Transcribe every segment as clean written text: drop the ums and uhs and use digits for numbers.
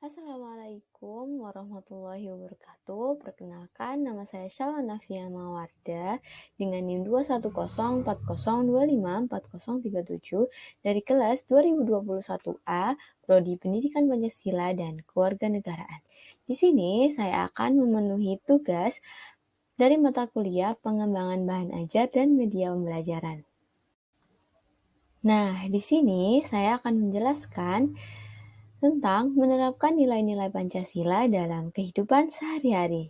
Assalamualaikum warahmatullahi wabarakatuh. Perkenalkan, nama saya Shalwa Nafia Mawarda dengan NIM 21040254037 dari kelas 2021A, Prodi Pendidikan Pancasila dan Kewarganegaraan. Di sini saya akan memenuhi tugas dari mata kuliah Pengembangan Bahan Ajar dan Media Pembelajaran. Nah, di sini saya akan menjelaskan tentang menerapkan nilai-nilai Pancasila dalam kehidupan sehari-hari.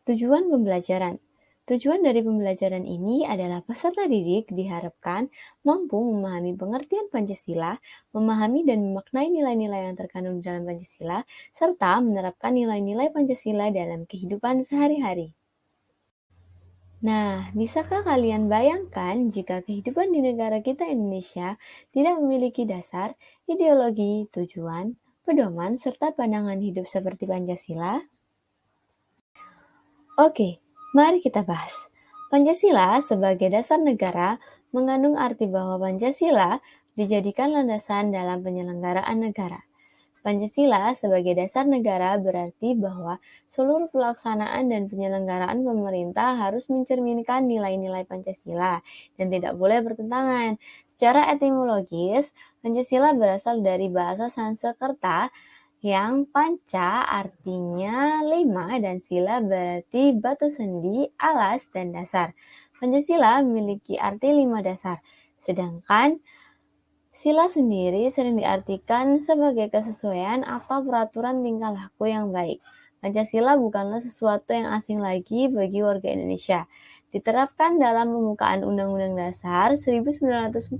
Tujuan pembelajaran. Tujuan dari pembelajaran ini adalah peserta didik diharapkan mampu memahami pengertian Pancasila, memahami dan memaknai nilai-nilai yang terkandung dalam Pancasila, serta menerapkan nilai-nilai Pancasila dalam kehidupan sehari-hari. Nah, bisakah kalian bayangkan jika kehidupan di negara kita Indonesia tidak memiliki dasar, ideologi, tujuan, pedoman, serta pandangan hidup seperti Pancasila? Oke, mari kita bahas. Pancasila sebagai dasar negara mengandung arti bahwa Pancasila dijadikan landasan dalam penyelenggaraan negara. Pancasila sebagai dasar negara berarti bahwa seluruh pelaksanaan dan penyelenggaraan pemerintah harus mencerminkan nilai-nilai Pancasila dan tidak boleh bertentangan. Secara etimologis, Pancasila berasal dari bahasa Sanskerta yang panca artinya 5 dan sila berarti batu sendi, alas, dan dasar. Pancasila memiliki arti 5 dasar, sedangkan sila sendiri sering diartikan sebagai kesesuaian atau peraturan tingkah laku yang baik. Pancasila bukanlah sesuatu yang asing lagi bagi warga Indonesia. Diterapkan dalam pembukaan Undang-Undang Dasar 1945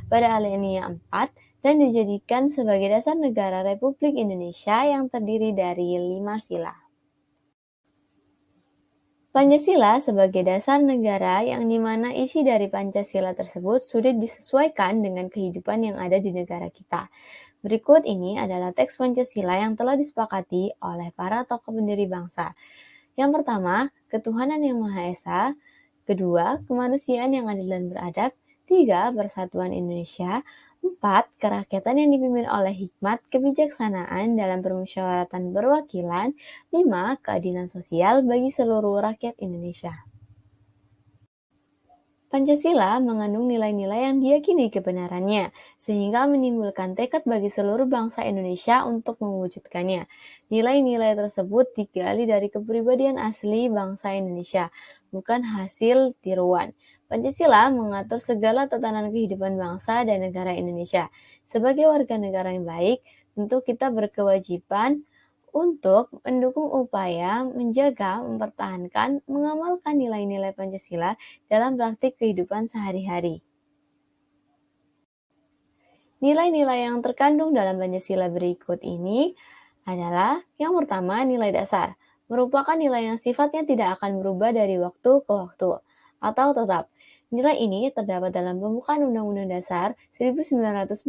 pada alinea 4 dan dijadikan sebagai dasar negara Republik Indonesia yang terdiri dari 5 sila. Pancasila sebagai dasar negara yang dimana isi dari Pancasila tersebut sudah disesuaikan dengan kehidupan yang ada di negara kita. Berikut ini adalah teks Pancasila yang telah disepakati oleh para tokoh pendiri bangsa. Yang pertama, ketuhanan yang Maha Esa. Kedua, kemanusiaan yang adil dan beradab. 3, persatuan Indonesia. 4, kerakyatan yang dipimpin oleh hikmat kebijaksanaan dalam permusyawaratan perwakilan. 5, keadilan sosial bagi seluruh rakyat Indonesia. Pancasila mengandung nilai-nilai yang diyakini kebenarannya, sehingga menimbulkan tekad bagi seluruh bangsa Indonesia untuk mewujudkannya. Nilai-nilai tersebut digali dari kepribadian asli bangsa Indonesia, bukan hasil tiruan. Pancasila mengatur segala tatanan kehidupan bangsa dan negara Indonesia. Sebagai warga negara yang baik, tentu kita berkewajiban untuk mendukung upaya menjaga, mempertahankan, mengamalkan nilai-nilai Pancasila dalam praktik kehidupan sehari-hari. Nilai-nilai yang terkandung dalam Pancasila berikut ini adalah yang pertama, nilai dasar. Merupakan nilai yang sifatnya tidak akan berubah dari waktu ke waktu atau tetap. Nilai ini terdapat dalam pembukaan Undang-Undang Dasar 1945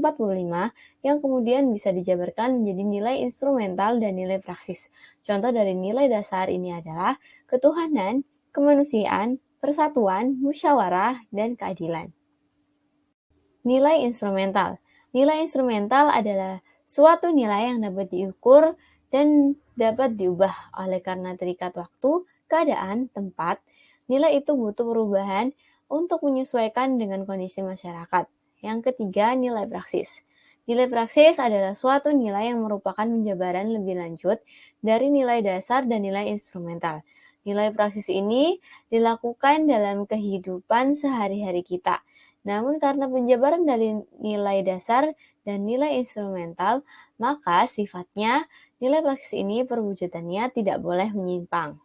yang kemudian bisa dijabarkan menjadi nilai instrumental dan nilai praksis. Contoh dari nilai dasar ini adalah ketuhanan, kemanusiaan, persatuan, musyawarah, dan keadilan. Nilai instrumental. Nilai instrumental adalah suatu nilai yang dapat diukur dan dapat diubah oleh karena terikat waktu, keadaan, tempat. Nilai itu butuh perubahan untuk menyesuaikan dengan kondisi masyarakat. Yang ketiga, nilai praksis. Nilai praksis adalah suatu nilai yang merupakan penjabaran lebih lanjut dari nilai dasar dan nilai instrumental. Nilai praksis ini dilakukan dalam kehidupan sehari-hari kita. Namun karena penjabaran dari nilai dasar dan nilai instrumental, maka sifatnya nilai praksis ini perwujudannya tidak boleh menyimpang.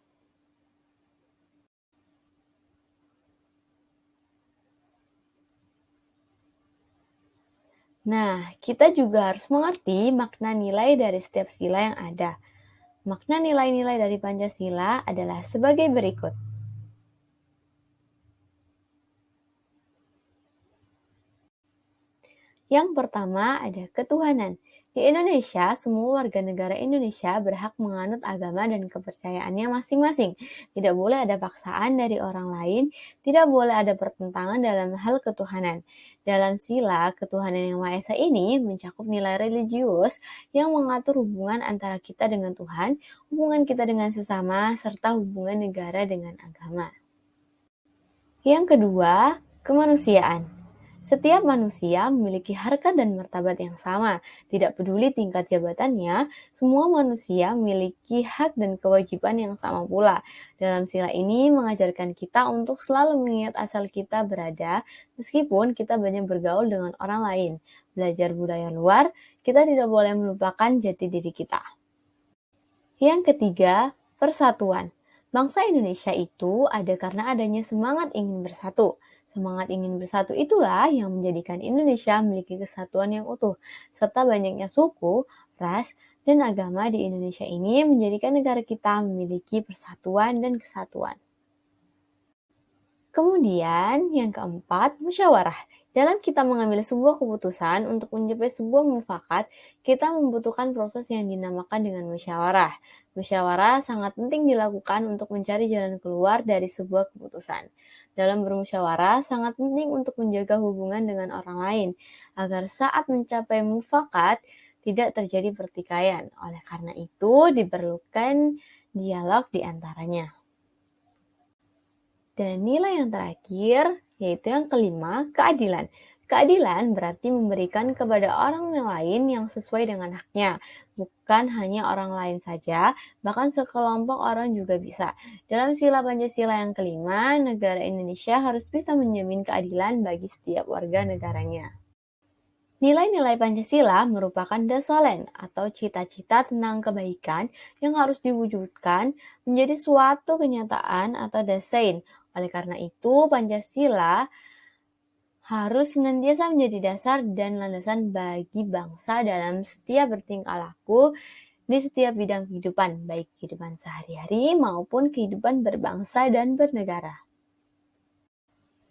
Nah, kita juga harus mengerti makna nilai dari setiap sila yang ada. Makna nilai-nilai dari Pancasila adalah sebagai berikut. Yang pertama ada ketuhanan. Di Indonesia, semua warga negara Indonesia berhak menganut agama dan kepercayaannya masing-masing. Tidak boleh ada paksaan dari orang lain, tidak boleh ada pertentangan dalam hal ketuhanan. Dalam sila ketuhanan yang Maha Esa ini mencakup nilai religius yang mengatur hubungan antara kita dengan Tuhan, hubungan kita dengan sesama, serta hubungan negara dengan agama. Yang kedua, kemanusiaan. Setiap manusia memiliki harkat dan martabat yang sama. Tidak peduli tingkat jabatannya, semua manusia memiliki hak dan kewajiban yang sama pula. Dalam sila ini mengajarkan kita untuk selalu mengingat asal kita berada, meskipun kita banyak bergaul dengan orang lain. Belajar budaya luar, kita tidak boleh melupakan jati diri kita. Yang ketiga, persatuan. Bangsa Indonesia itu ada karena adanya semangat ingin bersatu. Semangat ingin bersatu itulah yang menjadikan Indonesia memiliki kesatuan yang utuh, serta banyaknya suku, ras, dan agama di Indonesia ini menjadikan negara kita memiliki persatuan dan kesatuan. Kemudian, yang keempat, musyawarah. Dalam kita mengambil sebuah keputusan untuk mencapai sebuah mufakat, kita membutuhkan proses yang dinamakan dengan musyawarah. Musyawarah sangat penting dilakukan untuk mencari jalan keluar dari sebuah keputusan. Dalam bermusyawarah, sangat penting untuk menjaga hubungan dengan orang lain, agar saat mencapai mufakat, tidak terjadi pertikaian. Oleh karena itu, diperlukan dialog di antaranya. Dan nilai yang terakhir, yaitu yang kelima, keadilan. Keadilan berarti memberikan kepada orang lain yang sesuai dengan haknya, bukan hanya orang lain saja, bahkan sekelompok orang juga bisa. Dalam sila Pancasila yang kelima, negara Indonesia harus bisa menjamin keadilan bagi setiap warga negaranya. Nilai-nilai Pancasila merupakan dasolen atau cita-cita tentang kebaikan yang harus diwujudkan menjadi suatu kenyataan atau dasein. Oleh karena itu, Pancasila harus senantiasa menjadi dasar dan landasan bagi bangsa dalam setiap bertingkah laku di setiap bidang kehidupan, baik kehidupan sehari-hari maupun kehidupan berbangsa dan bernegara.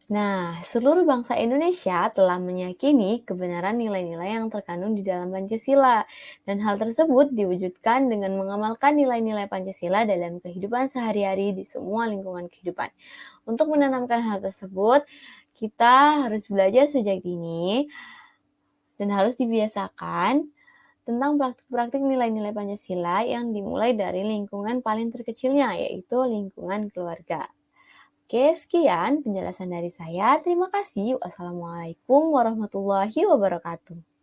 Nah, seluruh bangsa Indonesia telah meyakini kebenaran nilai-nilai yang terkandung di dalam Pancasila, dan hal tersebut diwujudkan dengan mengamalkan nilai-nilai Pancasila dalam kehidupan sehari-hari di semua lingkungan kehidupan. Untuk menanamkan hal tersebut, kita harus belajar sejak dini dan harus dibiasakan tentang praktik-praktik nilai-nilai Pancasila yang dimulai dari lingkungan paling terkecilnya, yaitu lingkungan keluarga. Oke, sekian penjelasan dari saya. Terima kasih. Wassalamualaikum warahmatullahi wabarakatuh.